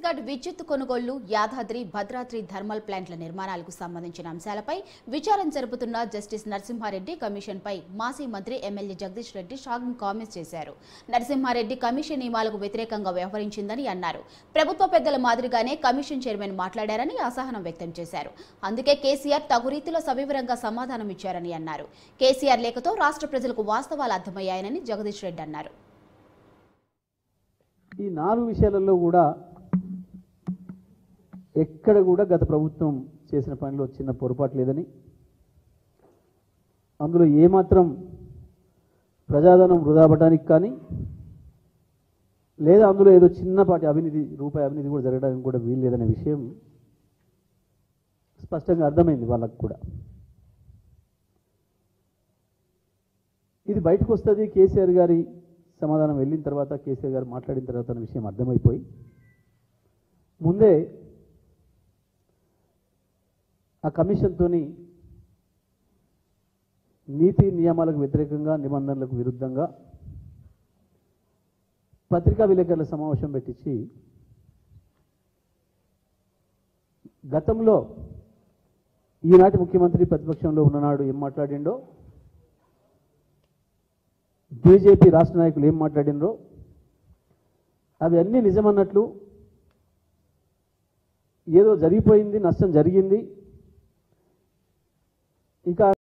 విద్యుత్ కొనుగోళ్లు, యాదాద్రి, భద్రాద్రి థర్మల్ ప్లాంట్ల నిర్మాణాలకు సంబంధించిన అంశాలపై విచారణ జరుపుతున్న జస్టిస్ నరసింహారెడ్డి కమిషన్పై మాజీ మంత్రి MLA Jagadish Reddy shocking comments చేశారు. నరసింహారెడ్డి కమిషన్ నియమాలకు వ్యతిరేకంగా వ్యవహరించిందని అన్నారు. ప్రభుత్వ పెద్దల మాదిరిగానే కమిషన్ చైర్మన్ మాట్లాడారని అసహనం వ్యక్తం చేశారు. అందుకే కేసీఆర్ తగు రీతిలో సవివరంగా సమాధానం ఇచ్చారని అన్నారు. కేసీఆర్ లేఖతో రాష్ట్ర ప్రజలకు వాస్తవాలు అర్థమయ్యాయని జగదీష్ రెడ్డి అన్నారు. ఈ 4 విషయాలలో కూడా ఎక్కడ కూడా గత ప్రభుత్వం చేసిన పనిలో చిన్న పొరపాటు లేదని, అందులో ఏమాత్రం ప్రజాధనం వృధా పడడానికి కానీ లేదా అందులో ఏదో చిన్నపాటి రూపాయి అవినీతి కూడా జరగడానికి కూడా వీలు లేదనే విషయం స్పష్టంగా అర్థమైంది వాళ్ళకు కూడా. ఇది బయటకు వస్తుంది కేసీఆర్ గారి సమాధానం వెళ్ళిన తర్వాత, కేసీఆర్ గారు మాట్లాడిన తర్వాత అనే విషయం అర్థమైపోయి ముందే ఆ కమిషన్తోని నీతి నియమాలకు వ్యతిరేకంగా, నిబంధనలకు విరుద్ధంగా పత్రికా విలేకరుల సమావేశం పెట్టించి గతంలో ఈనాటి ముఖ్యమంత్రి ప్రతిపక్షంలో ఉన్ననాడు ఏం మాట్లాడిండో, బీజేపీ రాష్ట్ర నాయకులు ఏం మాట్లాడినరో అవి అన్నీ నిజమన్నట్లు, ఏదో జరిగిపోయింది, నష్టం జరిగింది, ఇంకా